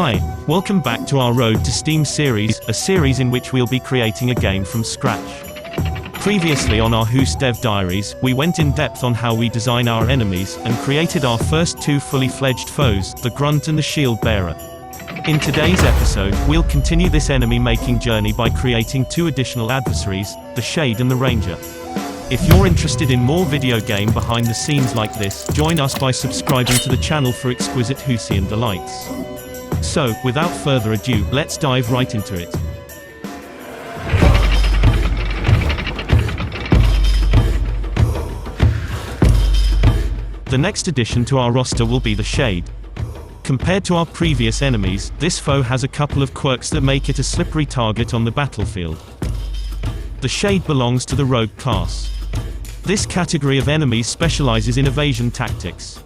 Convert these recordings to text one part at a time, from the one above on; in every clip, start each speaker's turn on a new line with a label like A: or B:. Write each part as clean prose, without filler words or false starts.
A: Hi, welcome back to our Road to Steam series, a series in which we'll be creating a game from scratch. Previously on our Who's Dev Diaries, we went in depth on how we design our enemies, and created our first two fully fledged foes, the Grunt and the Shield Bearer. In today's episode, we'll continue this enemy-making journey by creating two additional adversaries, the Shade and the Ranger. If you're interested in more video game behind the scenes like this, join us by subscribing to the channel for exquisite Whosian delights. So, without further ado, let's dive right into it. The next addition to our roster will be the Shade. Compared to our previous enemies, this foe has a couple of quirks that make it a slippery target on the battlefield. The Shade belongs to the Rogue class. This category of enemies specializes in evasion tactics.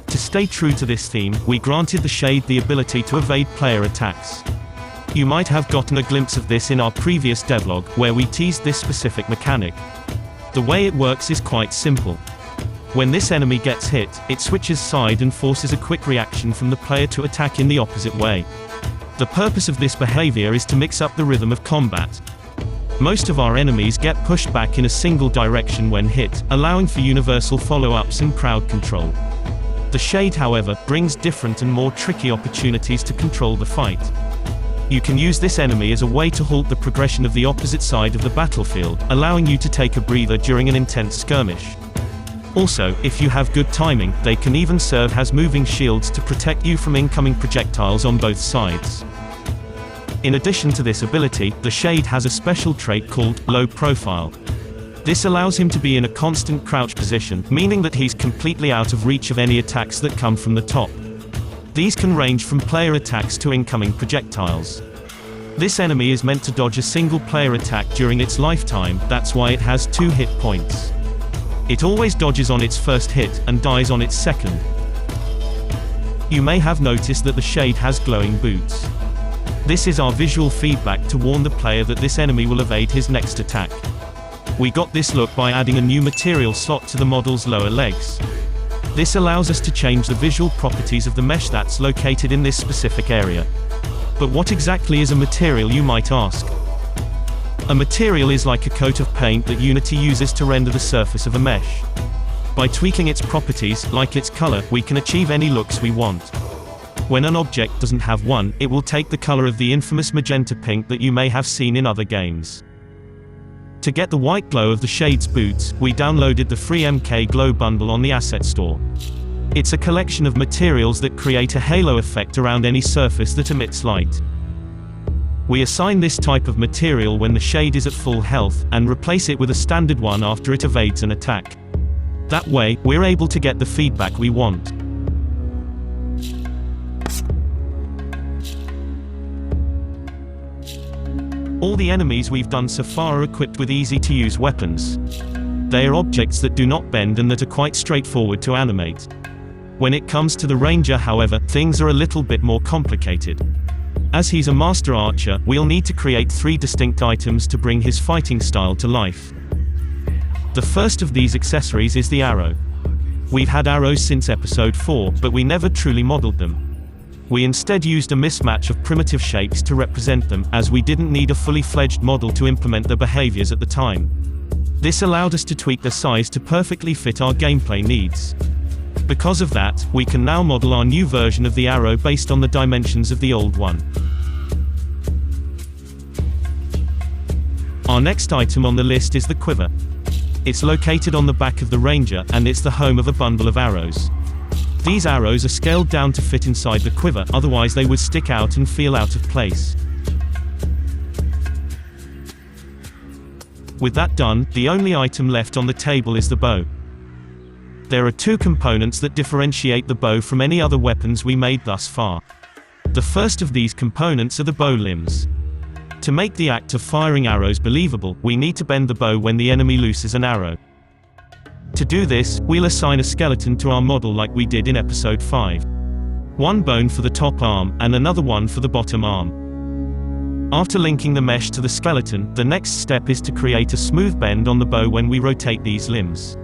A: To stay true to this theme, we granted the Shade the ability to evade player attacks. You might have gotten a glimpse of this in our previous devlog, where we teased this specific mechanic. The way it works is quite simple. When this enemy gets hit, it switches side and forces a quick reaction from the player to attack in the opposite way. The purpose of this behavior is to mix up the rhythm of combat. Most of our enemies get pushed back in a single direction when hit, allowing for universal follow-ups and crowd control. The Shade, however, brings different and more tricky opportunities to control the fight. You can use this enemy as a way to halt the progression of the opposite side of the battlefield, allowing you to take a breather during an intense skirmish. Also, if you have good timing, they can even serve as moving shields to protect you from incoming projectiles on both sides. In addition to this ability, the Shade has a special trait called low profile. This allows him to be in a constant crouch position, meaning that he's completely out of reach of any attacks that come from the top. These can range from player attacks to incoming projectiles. This enemy is meant to dodge a single player attack during its lifetime, that's why it has 2 hit points. It always dodges on its first hit, and dies on its second. You may have noticed that the Shade has glowing boots. This is our visual feedback to warn the player that this enemy will evade his next attack. We got this look by adding a new material slot to the model's lower legs. This allows us to change the visual properties of the mesh that's located in this specific area. But what exactly is a material, you might ask? A material is like a coat of paint that Unity uses to render the surface of a mesh. By tweaking its properties, like its color, we can achieve any looks we want. When an object doesn't have one, it will take the color of the infamous magenta pink that you may have seen in other games. To get the white glow of the Shade's boots, we downloaded the free MK Glow bundle on the Asset Store. It's a collection of materials that create a halo effect around any surface that emits light. We assign this type of material when the Shade is at full health, and replace it with a standard one after it evades an attack. That way, we're able to get the feedback we want. All the enemies we've done so far are equipped with easy-to-use weapons. They are objects that do not bend and that are quite straightforward to animate. When it comes to the Ranger, however, things are a little bit more complicated. As he's a master archer, we'll need to create 3 distinct items to bring his fighting style to life. The first of these accessories is the arrow. We've had arrows since episode 4, but we never truly modeled them. We instead used a mismatch of primitive shapes to represent them, as we didn't need a fully fledged model to implement their behaviors at the time. This allowed us to tweak their size to perfectly fit our gameplay needs. Because of that, we can now model our new version of the arrow based on the dimensions of the old one. Our next item on the list is the quiver. It's located on the back of the Ranger, and it's the home of a bundle of arrows. These arrows are scaled down to fit inside the quiver, otherwise they would stick out and feel out of place. With that done, the only item left on the table is the bow. There are 2 components that differentiate the bow from any other weapons we made thus far. The first of these components are the bow limbs. To make the act of firing arrows believable, we need to bend the bow when the enemy looses an arrow. To do this, we'll assign a skeleton to our model like we did in episode 5. One bone for the top arm, and another one for the bottom arm. After linking the mesh to the skeleton, the next step is to create a smooth bend on the bow when we rotate these limbs.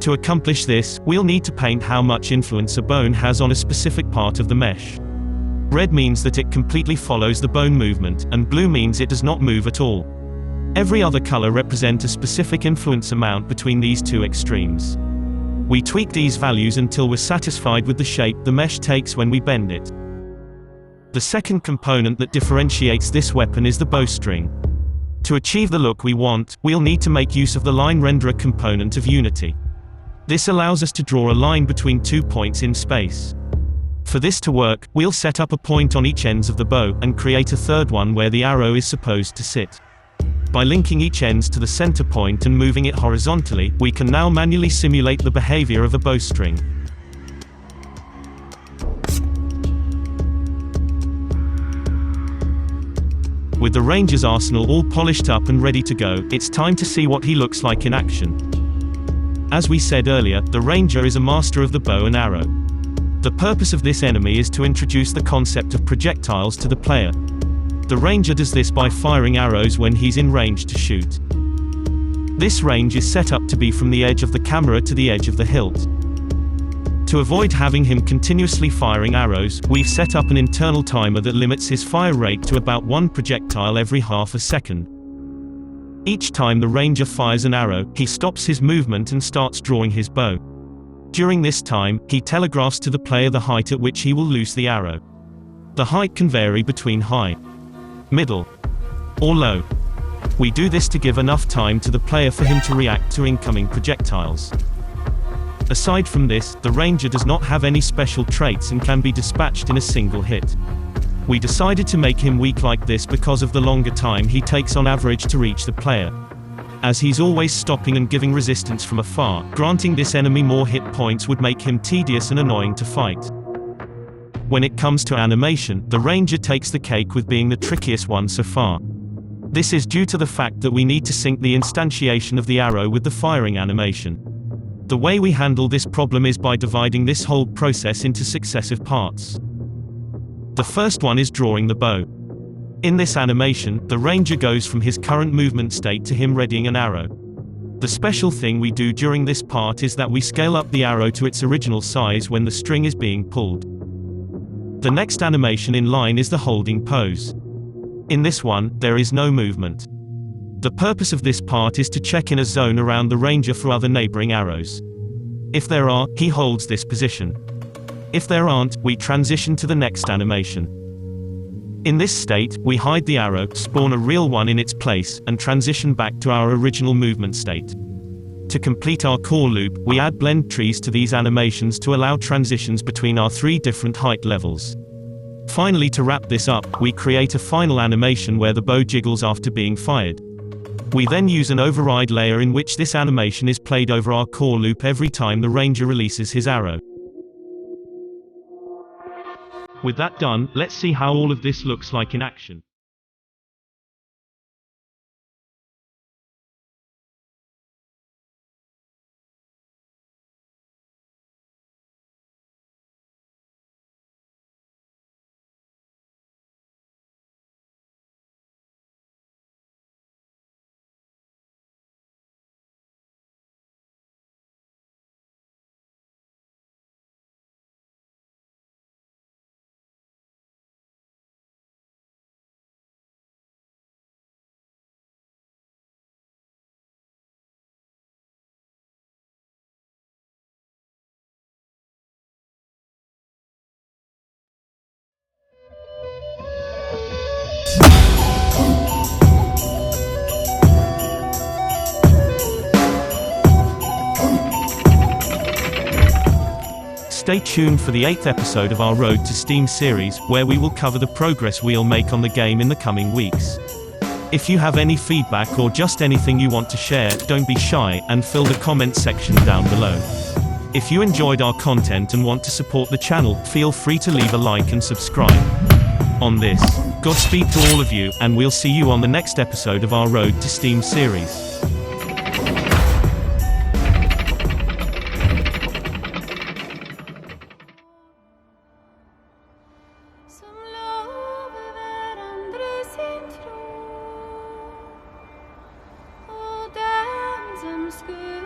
A: To accomplish this, we'll need to paint how much influence a bone has on a specific part of the mesh. Red means that it completely follows the bone movement, and blue means it does not move at all. Every other color represents a specific influence amount between these two extremes. We tweak these values until we're satisfied with the shape the mesh takes when we bend it. The second component that differentiates this weapon is the bowstring. To achieve the look we want, we'll need to make use of the line renderer component of Unity. This allows us to draw a line between 2 points in space. For this to work, we'll set up a point on each ends of the bow, and create a third one where the arrow is supposed to sit. By linking each ends to the center point and moving it horizontally, we can now manually simulate the behavior of a bowstring. With the Ranger's arsenal all polished up and ready to go, it's time to see what he looks like in action. As we said earlier, the Ranger is a master of the bow and arrow. The purpose of this enemy is to introduce the concept of projectiles to the player. The Ranger does this by firing arrows when he's in range to shoot. This range is set up to be from the edge of the camera to the edge of the hilt. To avoid having him continuously firing arrows, we've set up an internal timer that limits his fire rate to about 1 projectile every half a second. Each time the Ranger fires an arrow, he stops his movement and starts drawing his bow. During this time, he telegraphs to the player the height at which he will loose the arrow. The height can vary between high, middle, or low. We do this to give enough time to the player for him to react to incoming projectiles. Aside from this, the Ranger does not have any special traits and can be dispatched in a single hit. We decided to make him weak like this because of the longer time he takes on average to reach the player. As he's always stopping and giving resistance from afar, granting this enemy more hit points would make him tedious and annoying to fight. When it comes to animation, the Ranger takes the cake with being the trickiest one so far. This is due to the fact that we need to sync the instantiation of the arrow with the firing animation. The way we handle this problem is by dividing this whole process into successive parts. The first one is drawing the bow. In this animation, the Ranger goes from his current movement state to him readying an arrow. The special thing we do during this part is that we scale up the arrow to its original size when the string is being pulled. The next animation in line is the holding pose. In this one, there is no movement. The purpose of this part is to check in a zone around the Ranger for other neighboring arrows. If there are, he holds this position. If there aren't, we transition to the next animation. In this state, we hide the arrow, spawn a real one in its place, and transition back to our original movement state. To complete our core loop, we add blend trees to these animations to allow transitions between our 3 different height levels. Finally, to wrap this up, we create a final animation where the bow jiggles after being fired. We then use an override layer in which this animation is played over our core loop every time the Ranger releases his arrow. With that done, let's see how all of this looks like in action. Stay tuned for the 8th episode of our Road to Steam series, where we will cover the progress we'll make on the game in the coming weeks. If you have any feedback or just anything you want to share, don't be shy, and fill the comment section down below. If you enjoyed our content and want to support the channel, feel free to leave a like and subscribe. On this, Godspeed to all of you, and we'll see you on the next episode of our Road to Steam series.
B: Som skulle